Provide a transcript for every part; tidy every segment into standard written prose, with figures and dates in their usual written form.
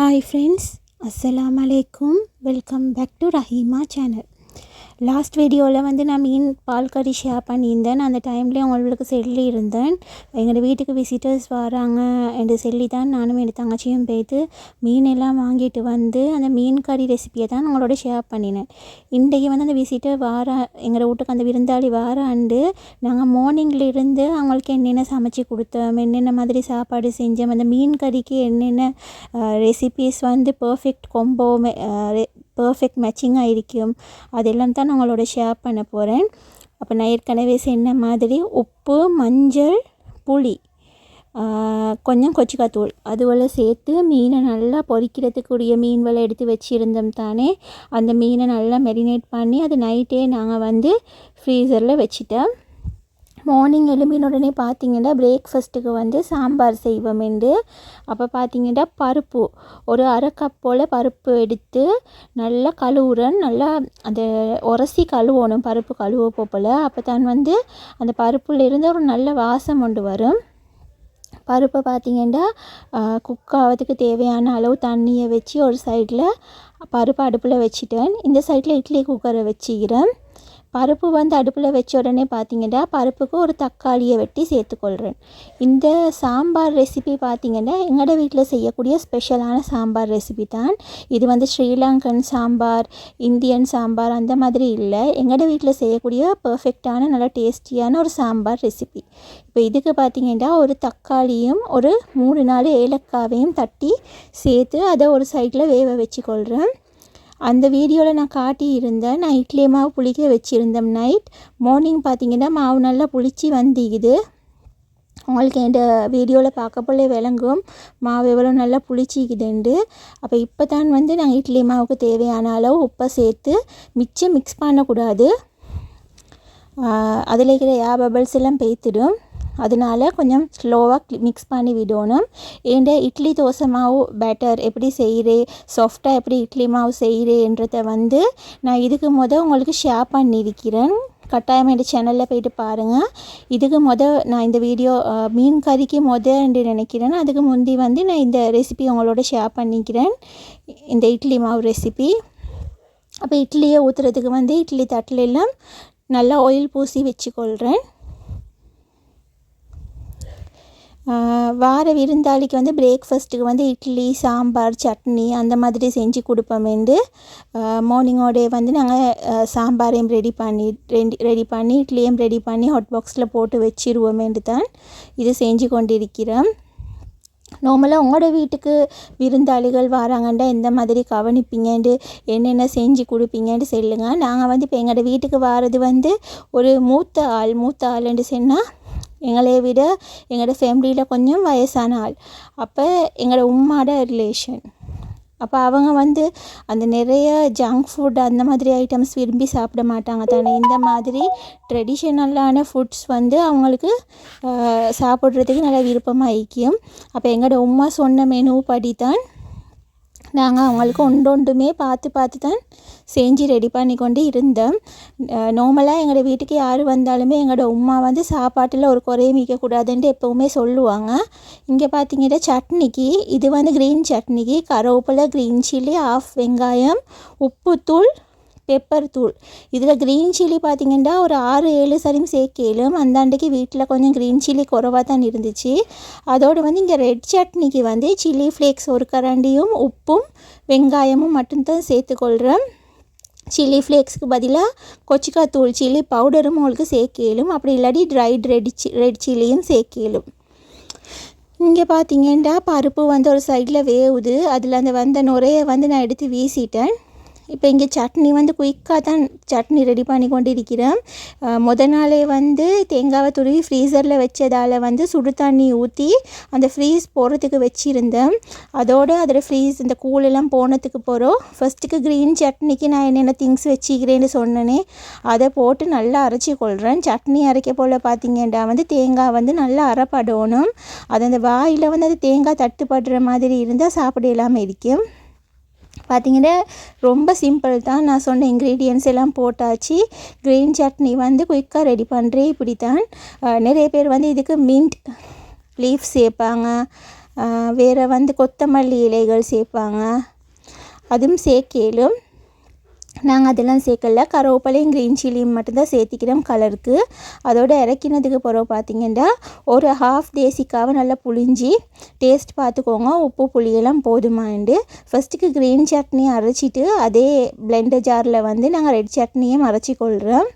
Hi friends, Assalamu alaikum. Welcome back to Rahima channel. Last வீடியோவில் வந்து நான் மீன் பால் கறி ஷேர் பண்ணியிருந்தேன். அந்த டைம்லேயே உங்களுக்கு சொல்லி இருந்தேன், எங்களோட வீட்டுக்கு விசிட்டர்ஸ் வராங்க என்று சொல்லி தான் நானும் என் தங்கச்சியும் போய்த்து மீன் எல்லாம் வாங்கிட்டு வந்து அந்த மீன் கறி ரெசிபியை தான் உங்களோட ஷேர் பண்ணினேன். இன்றைக்கு வந்து அந்த விசிட்டர் எங்களோட வீட்டுக்கு அந்த விருந்தாளி வாராண்டு நாங்கள் மார்னிங்கிலிருந்து அவங்களுக்கு என்னென்ன சமைச்சு கொடுத்தோம், என்னென்ன மாதிரி சாப்பாடு செஞ்சோம், அந்த மீன் கறிக்கு என்னென்ன ரெசிபீஸ் வந்து பர்ஃபெக்ட் கொம்போ பர்ஃபெக்ட் மேட்சிங்காக இருக்கும், அதெல்லாம் தான் நான் உங்களோட ஷேர் பண்ண போகிறேன். அப்போ நான் ஏற்கனவே சொன்ன மாதிரி உப்பு, மஞ்சள், புளி, கொஞ்சம் கொச்சிக்காத்தூள் அதுவெல்லாம் சேர்த்து மீனை நல்லா பொரிக்கிறதுக்குரிய மீன்களை எடுத்து வச்சுருந்தோம் தானே. அந்த மீனை நல்லா மெரினேட் பண்ணி அது நைட்டே நாங்கள் வந்து ஃப்ரீசரில் வச்சுட்டோம். மார்னிங் எழும்பின உடனே பார்த்திங்கன்னா பிரேக்ஃபாஸ்ட்டுக்கு வந்து சாம்பார் செய்வோம் என்று. அப்போ பார்த்திங்கன்னா பருப்பு ஒரு அரை கப் போல் பருப்பு எடுத்து நல்லா கழுவுறேன். நல்லா அந்த உரசி கழுவணும் பருப்பு கழுவ போல். அப்போ தான் வந்து அந்த பருப்புலேருந்து ஒரு நல்ல வாசம் கொண்டு வரும். பருப்பை பார்த்திங்கன்னா குக் ஆகிறதுக்கு தேவையான அளவு தண்ணியை வச்சு ஒரு சைடில் பருப்பு அடுப்பில் வச்சுட்டேன். இந்த சைடில் இட்லி குக்கரை வச்சுக்கிறேன். பருப்பு வந்து அடுப்பில் வச்ச உடனே பார்த்திங்கன்னா பருப்புக்கு ஒரு தக்காளியை வெட்டி சேர்த்துக்கொள்கிறேன். இந்த சாம்பார் ரெசிபி பார்த்திங்கன்னா எங்களோட வீட்டில் செய்யக்கூடிய ஸ்பெஷலான சாம்பார் ரெசிபி தான். இது வந்து ஸ்ரீலங்கன் சாம்பார், இந்தியன் சாம்பார் அந்த மாதிரி இல்லை. எங்களோட வீட்டில் செய்யக்கூடிய பர்ஃபெக்டான நல்ல டேஸ்டியான ஒரு சாம்பார் ரெசிபி. இப்போ இதுக்கு பார்த்திங்கன்னா ஒரு தக்காளியும் ஒரு 3-4 ஏலக்காவையும் தட்டி சேர்த்து அதை ஒரு சைடில் வேக வச்சுக்கொள்கிறேன். அந்த வீடியோவில் நான் காட்டியிருந்தேன். நான் இட்லி மாவு புளிக்க வச்சுருந்தேன் நைட். மார்னிங் பார்த்திங்கன்னா மாவு நல்லா புளிச்சு வந்துக்குது. உங்களுக்கு இந்த வீடியோவில் பார்க்க போல விளங்கும் மாவு எவ்வளோ நல்லா புளிச்சிக்குதுண்டு. அப்போ இப்போ தான் வந்து நாங்கள் இட்லி மாவுக்கு தேவையான அளவு உப்பை சேர்த்து மிச்சம் மிக்ஸ் பண்ணக்கூடாது. அதில் இருக்கிற பபிள்ஸ் எல்லாம் பேய்த்திடும். அதனால கொஞ்சம் ஸ்லோவாக மிக்ஸ் பண்ணி விடணும். ஏண்ட இட்லி தோசை மாவு பேட்டர் எப்படி செய்கிறே, சாஃப்டாக எப்படி இட்லி மாவு செய்கிறேன்றதை வந்து நான் இதுக்கு உங்களுக்கு ஷேர் பண்ணியிருக்கிறேன். கட்டாயம் என் சேனலில் போய்ட்டு பாருங்கள். இதுக்கு நான் இந்த வீடியோ மீன் கறிக்கு என்று நினைக்கிறேன். அதுக்கு முந்தி வந்து நான் இந்த ரெசிபி உங்களோட ஷேர் பண்ணிக்கிறேன், இந்த இட்லி மாவு ரெசிபி. அப்போ இட்லியை ஊற்றுறதுக்கு வந்து இட்லி தட்டில் எல்லாம் நல்லா ஆயில் பூசி வச்சுக்கொள்கிறேன். வார விருந்தாளிக்கு வந்து பிரேக்ஃபாஸ்ட்டுக்கு வந்து இட்லி, சாம்பார், சட்னி அந்த மாதிரி செஞ்சு கொடுப்போமேண்டு மார்னிங்கோடே வந்து நாங்கள் சாம்பாரையும் ரெடி பண்ணி இட்லியும் ரெடி பண்ணி ஹாட் பாக்ஸில் போட்டு வச்சிருவோமேண்டு தான் இது செஞ்சு கொண்டிருக்கிறோம். நார்மலாக உங்களோட வீட்டுக்கு விருந்தாளிகள் வராங்கண்டா எந்த மாதிரி கவனிப்பீங்கன்ட்டு, என்னென்ன செஞ்சு கொடுப்பீங்கன்ட்டு சொல்லுங்கள். நாங்கள் வந்து இப்போ எங்களோட வீட்டுக்கு வாரது வந்து ஒரு மூத்த ஆள்ன்ட்டு சொன்னால் எங்களை விட எங்களோட ஃபேமிலியில் கொஞ்சம் வயசான ஆள். அப்போ எங்களோட உம்மாட ரிலேஷன். அப்போ அவங்க வந்து அந்த நிறைய ஜங்க் ஃபுட் அந்த மாதிரி ஐட்டம்ஸ் விரும்பி சாப்பிட மாட்டாங்க தானே. இந்த மாதிரி ட்ரெடிஷ்னலான ஃபுட்ஸ் வந்து அவங்களுக்கு சாப்பிட்றதுக்கு நல்லா விருப்பமாக இருக்கும். அப்போ எங்களோட உம்மா சொன்ன மெனு படி தான் நாங்கள் அவங்களுக்கு ஒன்றுமே பார்த்து தான் செஞ்சு ரெடி பண்ணி கொண்டு இருந்தோம். நார்மலாக எங்களோட வீட்டுக்கு யார் வந்தாலுமே எங்களோட உம்மா வந்து சாப்பாட்டில் ஒரு குறையும் வைக்கக்கூடாதுன்ட்டு எப்போவுமே சொல்லுவாங்க. இங்கே பார்த்திங்கன்னா சட்னிக்கு இது வந்து க்ரீன் சட்னிக்கு கருவேப்பிலை, க்ரீன் சில்லி, ஆஃப் வெங்காயம், உப்புத்தூள், பெப்பர் தூள். இதில் க்ரீன் சில்லி பார்த்திங்கன்னா ஒரு 6-7 சரியும் சேர்க்கலும். அந்தாண்டைக்கு வீட்டில் கொஞ்சம் க்ரீன் சில்லி குறைவாக தான் இருந்துச்சு. அதோடு வந்து இங்கே ரெட் சட்னிக்கு வந்து சில்லி ஃப்ளேக்ஸ் ஒரு கரண்டியும் உப்பும் வெங்காயமும் மட்டும்தான் சேர்த்துக்கொள்கிறேன். சில்லி ஃப்ளேக்ஸுக்கு பதிலாக கொச்சிக்காத்தூள் சில்லி பவுடரும் உங்களுக்கு சேர்க்கலும். அப்படி இல்லாட்டி ட்ரைட் ரெட் சில்லியும் சேர்க்கலும். இங்கே பார்த்திங்கன்னா பருப்பு வந்து ஒரு சைடில் வேவுது. அதில் அந்த வந்த நுரையை வந்து நான் எடுத்து வீசிட்டேன். இப்போ இங்கே சட்னி வந்து குயிக்காக தான் சட்னி ரெடி பண்ணி கொண்டு இருக்கிறேன். நாளே வந்து தேங்காவை துருவி ஃப்ரீசரில் வச்சதால் வந்து சுடு தண்ணி ஊற்றி அந்த ஃப்ரீஸ் போடுறதுக்கு வச்சுருந்தேன். அதோடு அதில் இந்த கூலெல்லாம் போனதுக்கு போகிறோம். ஃபஸ்ட்டுக்கு க்ரீன் சட்னிக்கு நான் என்னென்ன திங்ஸ் வச்சுக்கிறேன்னு சொன்னேனே அதை போட்டு நல்லா அரைச்சி கொள்கிறேன். சட்னி அரைக்க போல் பார்த்திங்கன்னா வந்து தேங்காய் வந்து நல்லா அரைப்படணும். அது அந்த வாயில் வந்து அது தேங்காய் தட்டுப்படுற மாதிரி இருந்தால் சாப்பிட இல்லாமல் இருக்கும். பார்த்திங்கன்னா ரொம்ப சிம்பிள் தான். நான் சொன்ன இன்க்ரீடியன்ஸ் எல்லாம் போட்டாச்சு. க்ரீன் சட்னி வந்து குயிக்காக ரெடி பண்ணுறேன். இப்படி தான் நிறைய பேர் வந்து இதுக்கு மின்ட் லீஃப் சேர்ப்பாங்க, வேறு வந்து கொத்தமல்லி இலைகள் சேர்ப்பாங்க, அதுவும் சேர்க்கலும். நாங்கள் அதெல்லாம் சேர்க்கல, கருவேப்பிலையும் க்ரீன் சில்லியும் மட்டும்தான் சேர்த்திக்கிறோம் கலருக்கு. அதோடு இறக்கினதுக்கு பிறகு பார்த்திங்கன்னா ஒரு ஹாஃப் தேசிக்காவை நல்லா புளிஞ்சி டேஸ்ட் பார்த்துக்கோங்க, உப்பு புளியெல்லாம் போதுமாண்டு. ஃபஸ்ட்டுக்கு க்ரீன் சட்னி அரைச்சிட்டு அதே பிளெண்டர் ஜாரில் வந்து நாங்கள் ரெட் சட்னியும் அரைச்சிக்கொள்கிறோம்.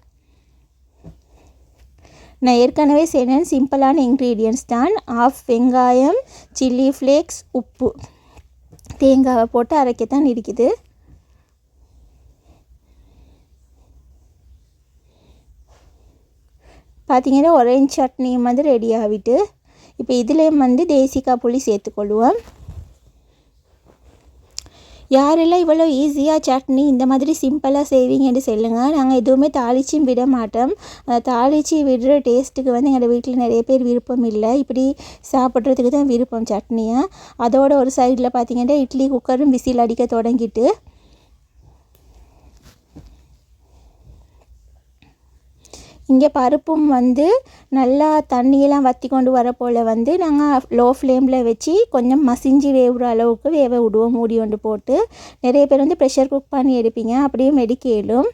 நான் ஏற்கனவே சொன்னேன், சிம்பிளான இன்க்ரீடியன்ட்ஸ் தான். ஆஃப் வெங்காயம், சில்லி ஃப்ளேக்ஸ், உப்பு, தேங்காவை போட்டு அரைக்கத்தான் இருக்குது. பார்த்திங்கன்னா ஒரேஞ்ச் சட்னியும் வந்து ரெடி ஆகிட்டு, இப்போ இதுலேயும் வந்து தேசிக்காய் புளி சேர்த்துக்கொள்வோம். யாரெல்லாம் இவ்வளோ ஈஸியாக சட்னி இந்த மாதிரி சிம்பிளாக செய்வீங்கன்னு சொல்லுங்கள். நாங்கள் எதுவுமே தாளிச்சும் விட மாட்டோம். தாளித்து விடுற டேஸ்ட்டுக்கு வந்து எங்கள் வீட்டில் நிறைய பேர் விருப்பம் இல்லை, இப்படி சாப்பிட்றதுக்கு தான் விருப்பம் சட்னியை. அதோட ஒரு சைடில் பார்த்திங்கன்னா இட்லி குக்கரும் விசில் அடிக்க தொடங்கிட்டு, இங்கே பருப்பும் வந்து நல்லா தண்ணியெல்லாம் வற்றி கொண்டு வர போல் வந்து நாங்கள் லோ ஃப்ளேமில் வச்சு கொஞ்சம் மசிஞ்சு வேவுற அளவுக்கு வேக விடுவோம், மூடி கொண்டு போட்டு. நிறைய பேர் வந்து ப்ரெஷர் குக் பண்ணி எடுப்பீங்க, அப்படியே மெடிக்கலும்.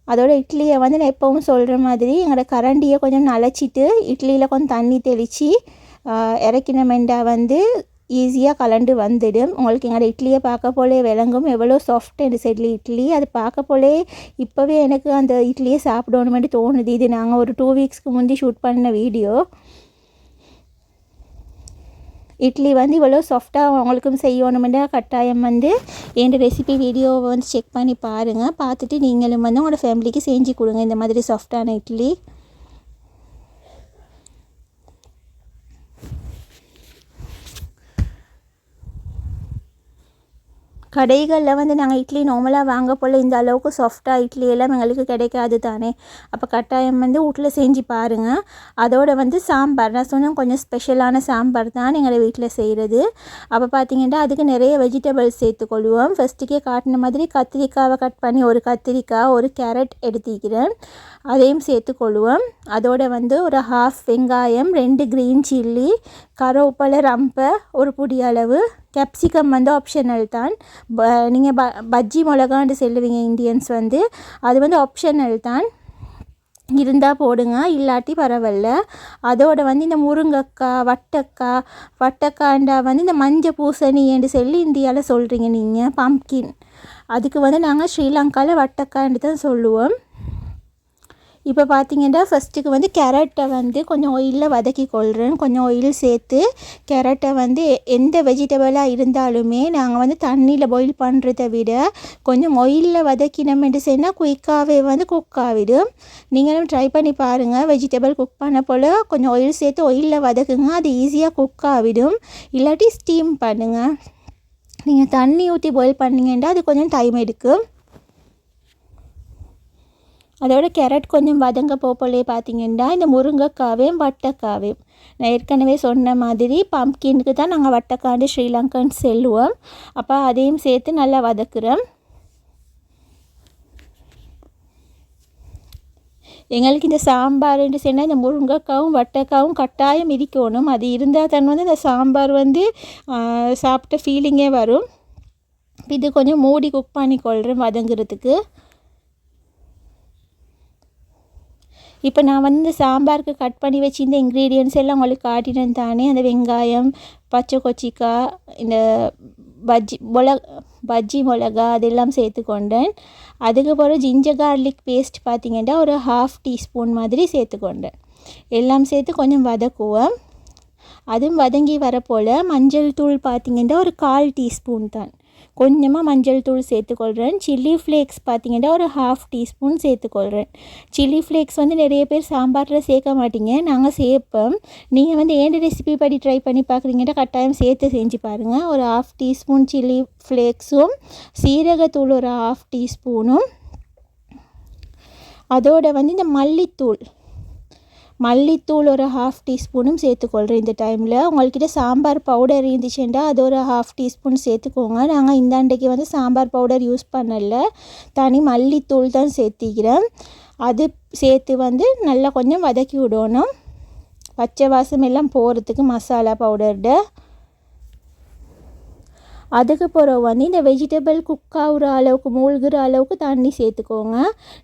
அதோட இட்லியை வந்து நான் எப்பவும் சொல்கிற மாதிரி எங்களோட கரண்டியை கொஞ்சம் நனைச்சிட்டு இட்லியில் கொஞ்சம் தண்ணி தெளித்து இறக்கின மெண்டா வந்து ஈஸியாக கலண்டு வந்துடும். உங்களுக்கு எங்களோட இட்லியை பார்க்க போலே விளங்கும் எவ்வளோ சாஃப்ட் இந்த சைடில் இட்லி. அது பார்க்க போலே இப்போவே எனக்கு அந்த இட்லியை சாப்பிடணுமென்று தோணுது. இது நாங்கள் ஒரு 2 வீக்ஸ்க்கு முந்தி ஷூட் பண்ண வீடியோ. இட்லி வந்து இவ்வளோ சாஃப்டாக உங்களுக்கும் செய்யணுமெண்டா கட்டாயம் வந்து என் ரெசிபி வீடியோவை வந்து செக் பண்ணி பாருங்கள். பார்த்துட்டு நீங்களும் வந்து உங்களோட ஃபேமிலிக்கு செஞ்சு கொடுங்க இந்த மாதிரி சாஃப்டான இட்லி. கடைகளில் வந்து நாங்கள் இட்லி நார்மலாக வாங்க போல் இந்த அளவுக்கு சாஃப்டாக இட்லி எல்லாம் எங்களுக்கு கிடைக்காது தானே. அப்போ கட்டாயம் வந்து வீட்டில் செஞ்சு பாருங்கள். அதோடு வந்து சாம்பார், நான் சொன்னேன் கொஞ்சம் ஸ்பெஷலான சாம்பார் தான் எங்களை வீட்டில் செய்கிறது. அப்போ பார்த்திங்கன்னா அதுக்கு நிறைய வெஜிடபிள்ஸ் சேர்த்துக்கொள்வோம். ஃபஸ்ட்டுக்கே காட்டின மாதிரி கத்திரிக்காவை கட் பண்ணி ஒரு கத்திரிக்காய், ஒரு கேரட் எடுத்துக்கிறேன், அதையும் சேர்த்துக்கொள்வோம். அதோடு வந்து ஒரு ஹாஃப் வெங்காயம், 2 க்ரீன் சில்லி, கருவேப்பிலை ரம்பை ஒரு புடி அளவு, கேப்சிகம் வந்து ஆப்ஷனல் தான். நீங்கள் பஜ்ஜி மிளகான்னு சொல்லுவீங்க இந்தியன்ஸ் வந்து, அது வந்து ஆப்ஷனல் தான், இருந்தால் போடுங்க, இல்லாட்டி பரவாயில்ல. அதோடு வந்து இந்த முருங்கைக்காய், வட்டக்காண்டா வந்து இந்த மஞ்சள் பூசணி என்று சொல்லி இந்தியாவில் சொல்கிறீங்க நீங்கள், பம்ப்கின். அதுக்கு வந்து நாங்கள் ஸ்ரீலங்காவில் வட்டக்காண்டு தான் சொல்லுவோம். இப்போ பார்த்திங்கன்னா ஃபஸ்ட்டுக்கு வந்து கேரட்டை வந்து கொஞ்சம் ஆயிலில் வதக்கி கொள்கிறேன். கொஞ்சம் ஆயில் சேர்த்து கேரட்டை வந்து எந்த வெஜிடபிளாக இருந்தாலுமே நாங்கள் வந்து தண்ணியில் பாயில் பண்ணுறதை விட கொஞ்சம் ஆயிலில் வதக்கினோம்னு சொன்னால் குயிக்காகவே வந்து குக் ஆகிடும். நீங்களும் ட்ரை பண்ணி பாருங்கள். வெஜிடபிள் குக் பண்ண போல் கொஞ்சம் ஆயில் சேர்த்து ஆயிலில் வதக்குங்க, அது ஈஸியாக குக் ஆகிடும். இல்லாட்டி ஸ்டீம் பண்ணுங்கள். நீங்கள் தண்ணி ஊற்றி பாயில் பண்ணிங்கன்னா அது கொஞ்சம் டைம் எடுக்கும். அதோட கேரட் கொஞ்சம் வதங்க போலே பார்த்திங்கன்னா இந்த முருங்கைக்காவையும் வட்டக்காவையும், நான் ஏற்கனவே சொன்ன மாதிரி பம்ப்கினுக்கு தான் நாங்கள் வட்டக்காண்டு ஸ்ரீலங்கன் சொல்லுவோம். அப்போ அதையும் சேர்த்து நல்லா வதக்குறோம். எங்களுக்கு இந்த சாம்பார்ன்னு சொன்னால் இந்த முருங்கைக்காவும் வட்டக்காவும் கட்டாயம் இருக்கணும். அது இருந்தால் தான் வந்து இந்த சாம்பார் வந்து சாப்பிட்ட ஃபீலிங்கே வரும். இது கொஞ்சம் மூடி குக் பண்ணி கொள்கிறேன் வதங்குறதுக்கு. இப்போ நான் வந்து சாம்பாருக்கு கட் பண்ணி வச்சு இந்த இன்க்ரீடியன்ட்ஸ் எல்லாம் உங்களுக்கு காட்டினேன் தானே. அந்த வெங்காயம், பச்சை கொச்சிக்காய், இந்த பஜ்ஜி மிளகா அதெல்லாம் சேர்த்துக்கொண்டேன். அதுக்கப்புறம் ஜிஞ்சர் கார்லிக் பேஸ்ட் பார்த்திங்கன்னா ஒரு 1/2 டீஸ்பூன் மாதிரி சேர்த்துக்கொண்டேன். எல்லாம் சேர்த்து கொஞ்சம் வதக்குவோம். அதுவும் வதங்கி வரப்போல் மஞ்சள் தூள் பார்த்திங்கன்னா ஒரு 1/4 டீஸ்பூன் தான், கொஞ்சமாக மஞ்சள் தூள் சேர்த்துக்கொள்கிறேன். சில்லி ஃப்ளேக்ஸ் பார்த்திங்கன்னா ஒரு 1/2 டீஸ்பூன் சேர்த்துக்கொள்கிறேன். சில்லி ஃப்ளேக்ஸ் வந்து நிறைய பேர் சாம்பாரில் சேர்க்க மாட்டீங்க, நாங்கள் சேர்ப்போம். நீங்கள் வந்து ஏண்ட ரெசிபி படி ட்ரை பண்ணி பார்க்குறீங்கன்னா கட்டாயம் சேர்த்து செஞ்சு பாருங்கள். ஒரு 1/2 டீஸ்பூன் சில்லி ஃப்ளேக்ஸும், சீரகத்தூள் ஒரு 1/2 டீஸ்பூனும், அதோடு வந்து இந்த மல்லித்தூள் ஒரு 1/2 டீஸ்பூனும் சேர்த்துக்கொள்கிறேன். இந்த டைமில் உங்கள்கிட்ட சாம்பார் பவுடர் இருந்துச்சுன்னா அது ஒரு 1/2 டீஸ்பூன் சேர்த்துக்கோங்க. நாங்கள் இந்த அன்றைக்கு வந்து சாம்பார் பவுடர் யூஸ் பண்ணல, தனி மல்லித்தூள் தான் சேர்த்திக்கிறேன். அது சேர்த்து வந்து நல்லா கொஞ்சம் வதக்கி விடணும், பச்சை வாசம் எல்லாம் போகிறதுக்கு மசாலா பவுடர்ட. அதுக்கு பிறகு வந்து இந்த வெஜிடபிள் குக் ஆகுற அளவுக்கு மூழ்கிற அளவுக்கு தண்ணி சேர்த்துக்கோங்க.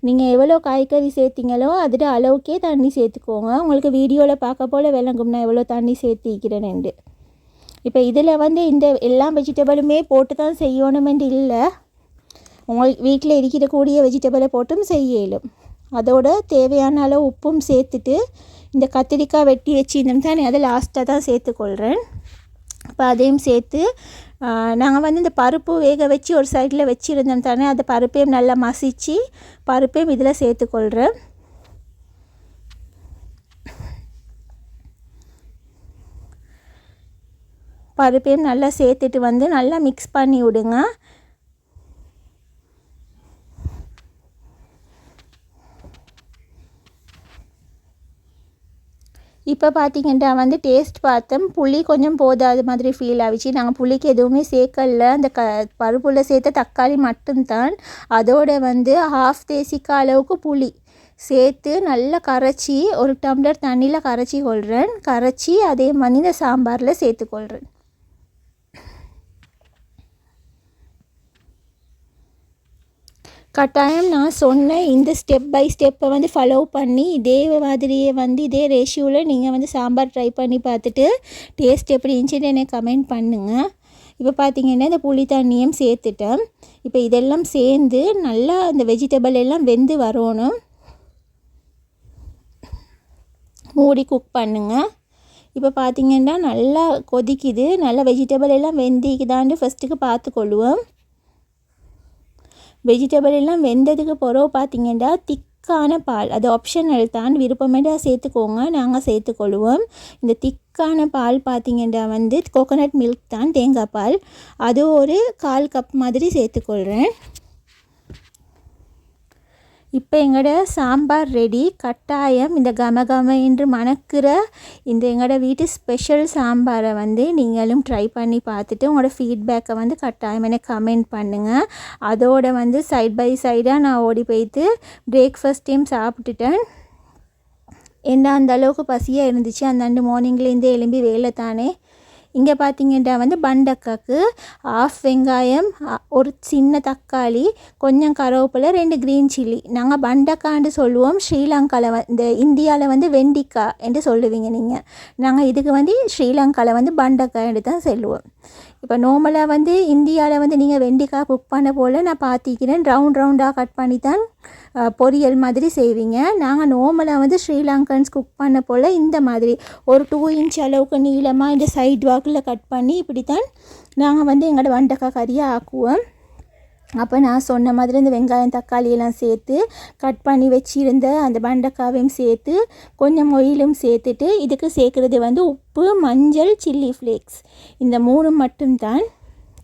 நீங்கள் எவ்வளோ காய்கறி சேர்த்திங்களோ அதில் அளவுக்கே தண்ணி சேர்த்துக்கோங்க. உங்களுக்கு வீடியோவில் பார்க்க போல் விளங்கும் நான் எவ்வளோ தண்ணி சேர்த்திக்கிறேன்னு. இப்போ இதில் வந்து இந்த எல்லா வெஜிடபிளுமே போட்டு தான் செய்யணுமென்று இல்லை, உங்களுக்கு வீட்டில் இருக்கக்கூடிய வெஜிடபிளை போட்டும் செய்யலும். அதோட தேவையான அளவு உப்பும் சேர்த்துட்டு இந்த கத்திரிக்காய் வெட்டி வச்சுருந்தோம் தானே அதை லாஸ்ட்டாக தான் சேர்த்துக்கொள்கிறேன். இப்போ அதையும் சேர்த்து நாங்கள் வந்து இந்த பருப்பு வேக வச்சு ஒரு சைடில் வச்சுருந்தோம் தானே, அந்த பருப்பையும் நல்லா மசித்து பருப்பையும் இதில் சேர்த்துக்கொள்கிறேன். பருப்பையும் நல்லா சேர்த்துட்டு வந்து நல்லா மிக்ஸ் பண்ணி விடுங்க. இப்போ பார்த்திங்கன்னா வந்து டேஸ்ட் பார்த்தோம், புளி கொஞ்சம் போதாத மாதிரி ஃபீல் ஆகிச்சு. நாங்கள் புளிக்கு எதுவுமே சேர்க்கல, அந்த பருப்புல சேர்த்த தக்காளி மட்டும்தான். அதோட வந்து 1/2 தேசிக்காய் அளவுக்கு புளி சேர்த்து நல்லா கரைச்சி ஒரு டம்ளர் தண்ணியில் கரைச்சி கொள்கிறேன். கரைச்சி அதே மாதிரி இந்த சாம்பாரில் சேர்த்துக்கொள்கிறேன். கட்டாயம் நான் சொன்ன இந்த ஸ்டெப் பை ஸ்டெப்பை வந்து ஃபாலோ பண்ணி இதே மாதிரியே வந்து இதே ரேஷியோவில் நீங்கள் வந்து சாம்பார் ட்ரை பண்ணி பார்த்துட்டு டேஸ்ட் எப்படி இருந்துச்சுன்னு எனக்கு கமெண்ட் பண்ணுங்கள். இப்போ பார்த்திங்கன்னா இந்த புளி தண்ணியும் சேர்த்துட்டேன். இப்போ இதெல்லாம் சேர்ந்து நல்லா இந்த வெஜிடபிள் எல்லாம் வெந்து வரணும். மூடி குக் பண்ணுங்கள். இப்போ பார்த்திங்கன்னா நல்லா கொதிக்குது, நல்லா வெஜிடபிள் எல்லாம் வெந்திக்குதான்னு ஃபஸ்ட்டுக்கு பார்த்துக்கொள்ளுவோம். வெஜிடபிள் எல்லாம் வெந்ததுக்கு பிறகு பார்த்திங்கன்னா திக்கான பால், அது ஆப்ஷனல் தான், விருப்பமேட்டா சேர்த்துக்கோங்க, நாங்கள் சேர்த்துக்கொள்வோம். இந்த திக்கான பால் பார்த்திங்கன்னா வந்து கோகோனட் மில்க் தான், தேங்காய் பால், அது ஒரு 1/4 கப் மாதிரி சேர்த்துக்கொள்கிறேன். இப்போ எங்களோட சாம்பார் ரெடி. கட்டாயம் இந்த கமகம என்று மணக்கிற இந்த எங்களோட வீட்டு ஸ்பெஷல் சாம்பாரை வந்து நீங்களும் ட்ரை பண்ணி பார்த்துட்டு உங்களோட ஃபீட்பேக்கை வந்து கட்டாயம் எனக்கு கமெண்ட் பண்ணுங்கள். அதோடு வந்து சைட் பை சைடாக நான் ஓடி போய்த்து பிரேக்ஃபாஸ்ட்டையும் சாப்பிட்டுட்டேன். என்ன அந்த அளவுக்கு பசியாக இருந்துச்சு, அந்த மார்னிங்லேருந்தே எழும்பி வேலை தானே. இங்கே பார்த்திங்கன்னா வந்து பண்டக்காய்க்கு 1/2 வெங்காயம், ஒரு சின்ன தக்காளி, கொஞ்சம் கருவேப்பிலை, 2 க்ரீன் சில்லி. நாங்கள் பண்டக்கான்னு சொல்லுவோம், ஸ்ரீலங்காவில் இந்த இந்தியாவில் வந்து வெண்டிக்காய் என்று சொல்லுவீங்க நீங்கள். நாங்கள் இதுக்கு வந்து ஸ்ரீலங்காவில் வந்து பண்டக்காய்ன்னு தான் சொல்லுவோம். இப்போ நார்மலாக வந்து இந்தியாவில் வந்து நீங்கள் வெண்டிக்காய் குக் பண்ண போல் நான் பார்த்திக்கிறேன், ரவுண்டாக கட் பண்ணி தான் பொரியல் மாதிரி செய்வீங்க. நாங்கள் நார்மலாக வந்து ஸ்ரீலங்கன்ஸ் குக் பண்ண போல் இந்த மாதிரி ஒரு 2 இன்ச் அளவுக்கு நீளமாக இந்த சைட் வாக்கில் கட் பண்ணி இப்படி தான் நாங்கள் வந்து எங்களோட வெண்டைக்காய் கறியை ஆக்குவோம். அப்போ நான் சொன்ன மாதிரி இந்த வெங்காயம் தக்காளியெல்லாம் சேர்த்து கட் பண்ணி வச்சுருந்த அந்த வெண்டைக்காவையும் சேர்த்து கொஞ்சம் ஆயிலும் சேர்த்துட்டு இதுக்கு சேர்க்குறது வந்து உப்பு, மஞ்சள், சில்லி ஃப்ளேக்ஸ், இந்த 3 மட்டும்தான்.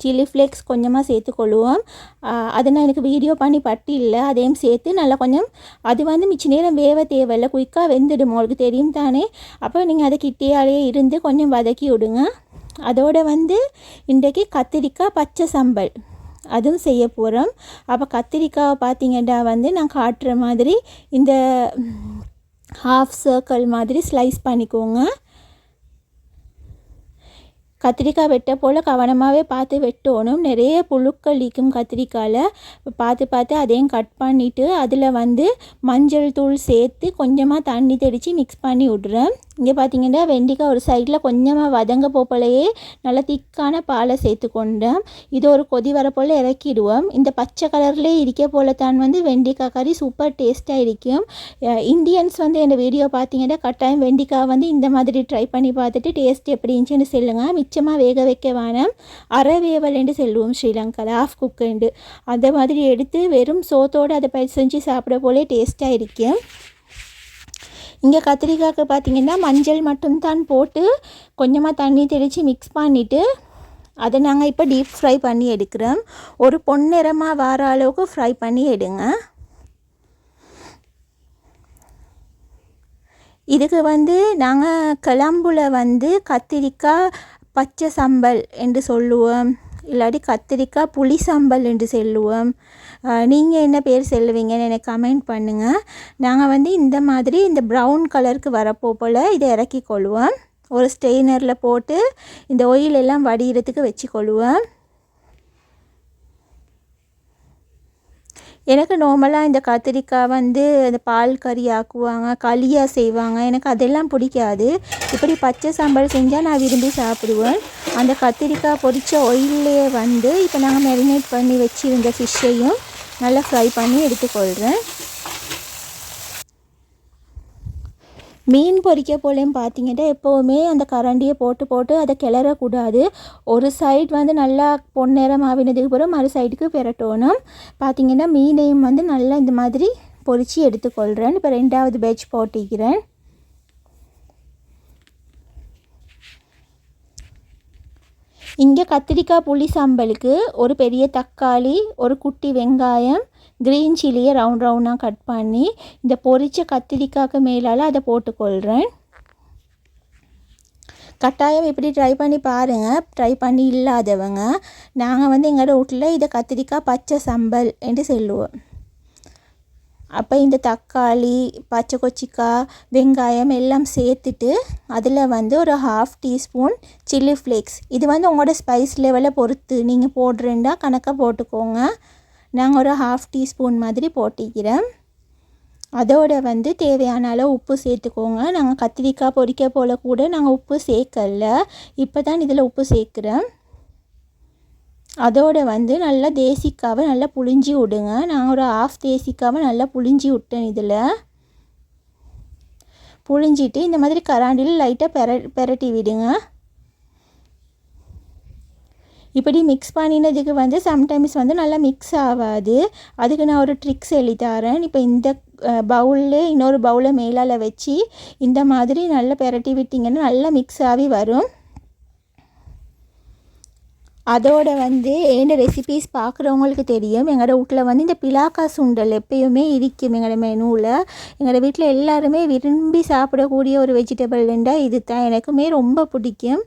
சில்லி ஃப்ளேக்ஸ் கொஞ்சமாக சேர்த்துக்கொள்ளுவோம். அதை நான் எனக்கு வீடியோ பண்ணி பட்டி இல்லை, அதையும் சேர்த்து நல்லா கொஞ்சம் அது வந்து மிச்ச நேரம் வேவ தேவையில்லை, குயிக்காக வெந்துடும், உங்களுக்கு தெரியும் தானே. அப்போ நீங்கள் அதை கிட்டேயாலே இருந்து கொஞ்சம் வதக்கி விடுங்க. அதோடு வந்து இன்றைக்கு கத்திரிக்காய் பச்சை சம்பல் அதுவும் செய்ய போகிறோம். அப்போ கத்திரிக்காய் பார்த்திங்கன்னா வந்து நான் காட்டுற மாதிரி இந்த 1/2 சர்க்கிள் மாதிரி ஸ்லைஸ் பண்ணிக்கோங்க. கத்திரிக்காய் வெட்ட போல் கவனமாகவே பார்த்து வெட்டணும், நிறைய புழுக்கள் ஈக்கும் கத்திரிக்காயில். பார்த்து அதையும் கட் பண்ணிவிட்டு அதில் வந்து மஞ்சள் தூள் சேர்த்து கொஞ்சமாக தண்ணி தெளித்து மிக்ஸ் பண்ணி விட்றேன். இங்கே பார்த்திங்கன்னா வெண்டிக்காய் ஒரு சைடில் கொஞ்சமாக வதங்க போகலையே நல்லா திக்கான பாலை சேர்த்துக்கொண்டேன். இது ஒரு கொதி வர போல் இறக்கிடுவோம். இந்த பச்சை கலர்லேயே இருக்க போல தான் வந்து வெண்டிக்காய் கறி சூப்பர் டேஸ்ட்டாக இருக்கும். இந்தியன்ஸ் வந்து இந்த வீடியோ பார்த்திங்கன்னா கட்டாயம் வெண்டிக்காய் வந்து இந்த மாதிரி ட்ரை பண்ணி பார்த்துட்டு டேஸ்ட் எப்படி இருந்துச்சுன்னு சொல்லுங்கள். மிச்சமாக வேக வைக்க வேணாம், அரை வேவலண்டு சொல்லுவோம் ஸ்ரீலங்காவில், 1/2 குக்குண்டு, அந்த மாதிரி எடுத்து வெறும் சோத்தோடு அதை பயிர் செஞ்சு சாப்பிட போலே டேஸ்ட்டாக இருக்கும். இங்கே கத்திரிக்காய்க்கு பார்த்திங்கன்னா மஞ்சள் மட்டும்தான் போட்டு கொஞ்சமாக தண்ணி தெளித்து மிக்ஸ் பண்ணிவிட்டு அதை நாங்கள் இப்போ டீப் ஃப்ரை பண்ணி எடுக்கிறோம். ஒரு பொன்னிறமாக வர அளவுக்கு ஃப்ரை பண்ணி எடுங்க. இதுக்கு வந்து நாங்கள் கிளம்புல வந்து கத்திரிக்காய் பச்சை சம்பல் என்று சொல்லுவோம், இல்லாட்டி கத்திரிக்காய் புளி சம்பல் என்று சொல்லுவோம். நீங்கள் என்ன பேர் சொல்லுவீங்கன்னு எனக்கு கமெண்ட் பண்ணுங்கள். நாங்கள் வந்து இந்த மாதிரி இந்த ப்ரௌன் கலருக்கு வரப்போ போல் இதை இறக்கி கொள்வோம். ஒரு ஸ்ட்ரெயினரில் போட்டு இந்த ஆயில் எல்லாம் வடிகிறதுக்கு வச்சு கொள்வோம். எனக்கு நார்மலாக இந்த கத்திரிக்காய் வந்து இந்த பால் கறி ஆக்குவாங்க, களியாக செய்வாங்க. எனக்கு அதெல்லாம் பிடிக்காது. இப்படி பச்சை சாம்பார் செஞ்சால் நான் விரும்பி சாப்பிடுவேன். அந்த கத்திரிக்காய் பொரித்த ஆயில்லையே வந்து இப்போ நாங்கள் மேரினேட் பண்ணி வச்சுருந்த ஃபிஷ்ஷையும் நல்லா ஃப்ரை பண்ணி எடுத்துக்கொள்கிறேன். மீன் பொரிக்க போலேயும் பார்த்தீங்கன்னா எப்போவுமே அந்த கரண்டியை போட்டு அதை கிளறக்கூடாது. ஒரு சைடு வந்து நல்லா பொன்னிறம் ஆவினதுக்கு பிறகு மறு சைடுக்கு பெரட்டணும். பார்த்தீங்கன்னா மீனையும் வந்து நல்லா இந்த மாதிரி பொரித்து எடுத்துக்கொள்கிறேன். இப்போ 2வது பேட்ச் போட்டிக்கிறேன். இங்கே கத்திரிக்காய் புளி சாம்பலுக்கு ஒரு பெரிய தக்காளி, ஒரு குட்டி வெங்காயம், க்ரீன் சில்லியை ரவுண்டாக கட் பண்ணி இந்த பொரித்த கத்திரிக்காய்க்கு மேலால் அதை போட்டுக்கொள்கிறேன். கட்டாயம் இப்படி ட்ரை பண்ணி பாருங்கள். ட்ரை பண்ணி இல்லாதவங்க. நாங்கள் வந்து எங்களோட வீட்டில் இதை கத்திரிக்காய் பச்சை சம்பல் என்று சொல்லுவோம். அப்போ இந்த தக்காளி, பச்சை கொச்சிக்காய், வெங்காயம் எல்லாம் சேர்த்துட்டு அதில் வந்து ஒரு 1/2 டீஸ்பூன் சில்லி ஃப்ளேக்ஸ், இது வந்து உங்களோட ஸ்பைஸ் லெவலை பொறுத்து நீங்கள் போடுறேன்டா கணக்காக போட்டுக்கோங்க. நாங்கள் ஒரு 1/2 டீஸ்பூன் மாதிரி போட்டிக்கிறேன். அதோடு வந்து தேவையான அளவு உப்பு சேர்த்துக்கோங்க. நாங்கள் கத்திரிக்காய் பொரிக்க போல் கூட நாங்கள் உப்பு சேர்க்கல, இப்போ தான் இதில் உப்பு சேர்க்குறேன். அதோடு வந்து நல்லா தேசிக்காவை நல்லா புழிஞ்சி விடுங்க. நான் ஒரு 1/2 தேசிக்காவை நல்லா புழிஞ்சி விட்டேன். இதில் புழிஞ்சிட்டு இந்த மாதிரி கராண்டியில் லைட்டாக பெரட்டி விடுங்க. இப்படி மிக்ஸ் பண்ணினதுக்கு வந்து சம்டைம்ஸ் வந்து நல்லா மிக்ஸ் ஆகாது. அதுக்கு நான் ஒரு ட்ரிக்ஸ் எழுதித்தரேன். இப்போ இந்த பவுலில் இன்னொரு பவுலை மேலால் வச்சு இந்த மாதிரி நல்லா பெரட்டி விட்டிங்கன்னா நல்லா மிக்ஸ் ஆகி வரும். அதோட வந்து என்ன ரெசிபீஸ் பார்க்குறவங்களுக்கு தெரியும், எங்களோட வீட்டில் வந்து இந்த பிலாக்கா சுண்டல் எப்பயுமே இருக்கும். எங்களோட மெனுவில் எங்களோட வீட்டில் எல்லாருமே விரும்பி சாப்பிடக்கூடிய ஒரு வெஜிடபிள்ண்டா இது தான். எனக்குமே ரொம்ப பிடிக்கும்.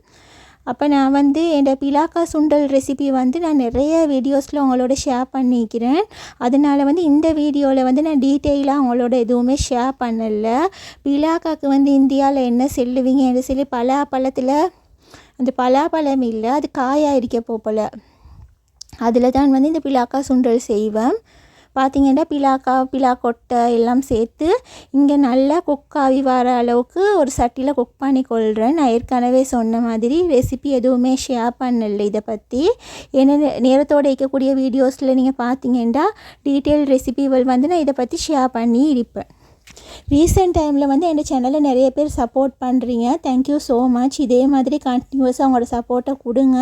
அப்போ நான் வந்து என்னோடய பிலாக்கா சுண்டல் ரெசிபி வந்து நான் நிறைய வீடியோஸில் உங்களோட ஷேர் பண்ணிக்கிறேன். அதனால் வந்து இந்த வீடியோவில் வந்து நான் டீட்டெயிலாக உங்களோட எதுவுமே ஷேர் பண்ணலை. பிலாக்காவுக்கு வந்து இந்தியாவில் என்ன சொல்லுவீங்கன்னு சொல்லி பலாப்பழத்தில் அந்த பலாப்பழம் இல்லை, அது காயாக இருக்க போல் அதில் தான் வந்து இந்த பிலாக்கா சுண்டல் செய்வேன். பார்த்திங்கன்னா பிலாக்கொட்டை எல்லாம் சேர்த்து இங்கே நல்லா குக்காகி வர அளவுக்கு ஒரு சட்டியில் குக் பண்ணி கொள்கிறேன். நான் ஏற்கனவே சொன்ன மாதிரி ரெசிபி எதுவுமே ஷேர் பண்ணலை இதை பற்றி. ஏன்னா நேரத்தோடு இருக்கக்கூடிய வீடியோஸில் நீங்கள் பார்த்தீங்கன்னா டீட்டெயில் ரெசிபிகள் வந்து நான் இதை பற்றி ஷேர் பண்ணி இருப்பேன். ரீசெண்ட் டைமில் வந்து என் சேனலை நிறைய பேர் சப்போர்ட் பண்ணுறீங்க. Thank you so much. இதே மாதிரி கண்டினியூஸாக உங்களோட சப்போர்ட்டை கொடுங்க.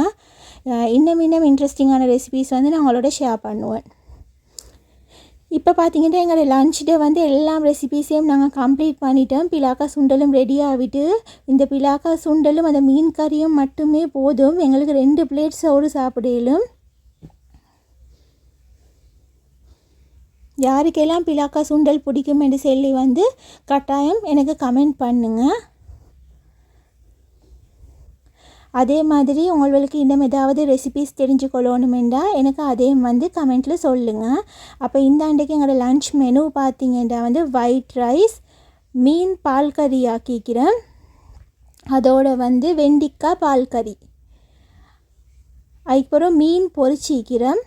இன்னும் இன்ட்ரெஸ்டிங்கான ரெசிபிஸ் வந்து நான் உங்களோட ஷேர் பண்ணுவேன். இப்போ பார்த்தீங்கன்னா எங்களோட லன்ச் டே வந்து எல்லா ரெசிபீஸையும் நாங்கள் கம்ப்ளீட் பண்ணிட்டோம். பிலாக்கா சுண்டலும் ரெடி ஆகிட்டு, இந்த பிலாக்கா சுண்டலும் அந்த மீன் கறியும் மட்டுமே போதும். எங்களுக்கு 2 பிளேட் சோறு சாப்பிடலும். யாருக்கெல்லாம் பிலாக்கா சுண்டல் பிடிக்கும் என்று சொல்லி வந்து கட்டாயம் எனக்கு கமெண்ட் பண்ணுங்கள். அதே மாதிரி உங்களுக்கு இன்னும் ஏதாவது ரெசிபீஸ் தெரிஞ்சுக்கொள்ளணுமெண்டா எனக்கு அதே வந்து கமெண்ட்டில் சொல்லுங்கள். அப்போ இந்த அன்றைக்கு எங்களோட லன்ச் மெனு பார்த்தீங்கன்னா வந்து ஒயிட் ரைஸ், மீன் பால் கறி ஆக்கிக்கிறேன். அதோடு வந்து வெண்டிக்காய் பால் கறி, அதுக்கப்புறம் மீன் பொரிச்சிக்கிறேன்,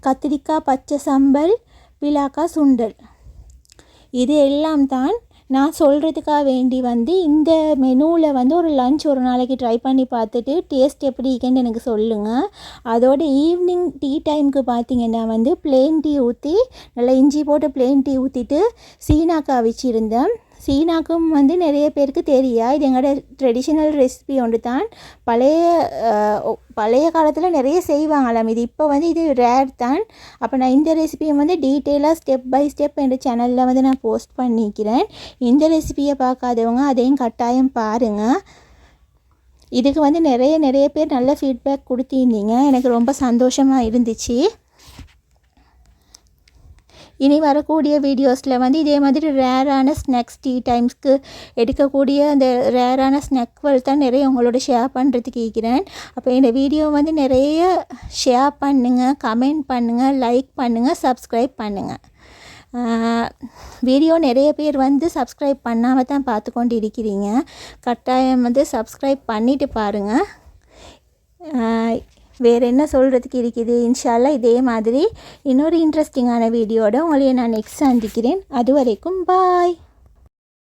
கத்திரிக்காய் பச்சை சம்பல், பிலாக்கா சுண்டல். இது எல்லாம் தான் நான் சொல்கிறதுக்காக வேண்டி வந்து இந்த மெனுவில் வந்து ஒரு லன்ச் ஒரு நாளைக்கு ட்ரை பண்ணி பார்த்துட்டு டேஸ்ட் எப்படி இருக்குன்னு எனக்கு சொல்லுங்கள். அதோட ஈவினிங் டீ டைமுக்கு பார்த்திங்கன்னா வந்து ப்ளெயின் டீ ஊற்றி நல்லா இஞ்சி போட்டு ப்ளெயின் டீ ஊற்றிட்டு சீனாக்காய் வச்சுருந்தேன். சீனாக்கும் வந்து நிறைய பேருக்கு தெரியா, இது எங்களோட ட்ரெடிஷ்னல் ரெசிபி ஒன்று தான். பழைய காலத்தில் நிறைய செய்வாங்களாம். இது இப்போ வந்து இது ரேர் தான். அப்போ நான் இந்த ரெசிபியை வந்து டீட்டெயிலாக ஸ்டெப் பை ஸ்டெப் என்ற சேனலில் வந்து நான் போஸ்ட் பண்ணிக்கிறேன். இந்த ரெசிபியை பார்க்காதவங்க அதையும் கட்டாயம் பாருங்கள். இதுக்கு வந்து நிறைய பேர் நல்ல ஃபீட்பேக் கொடுத்திருந்தீங்க. எனக்கு ரொம்ப சந்தோஷமாக இருந்துச்சு. இனி வரக்கூடிய வீடியோஸில் வந்து இதே மாதிரி ரேரான ஸ்நாக்ஸ் டீ டைம்ஸ்க்கு எடுக்கக்கூடிய அந்த ரேரான ஸ்நாக்கள் தான் நிறைய உங்களோட ஷேர் பண்ணுறதுக்கு இருக்கிறேன். அப்போ இந்த வீடியோ வந்து நிறைய ஷேர் பண்ணுங்கள், கமெண்ட் பண்ணுங்கள், லைக் பண்ணுங்கள், சப்ஸ்கிரைப் பண்ணுங்கள். வீடியோ நிறைய பேர் வந்து சப்ஸ்கிரைப் பண்ணாமல் தான் பார்த்து கொண்டு இருக்கிறீங்க. கட்டாயம் வந்து சப்ஸ்கிரைப் பண்ணிவிட்டு பாருங்கள். வேறு என்ன சொல்கிறதுக்கு இருக்குது. இன்ஷால்லா இதே மாதிரி இன்னொரு இன்ட்ரெஸ்டிங்கான வீடியோட உங்களையும் நான் நெக்ஸ்ட் சந்திக்கிறேன். அது வரைக்கும் பாய்.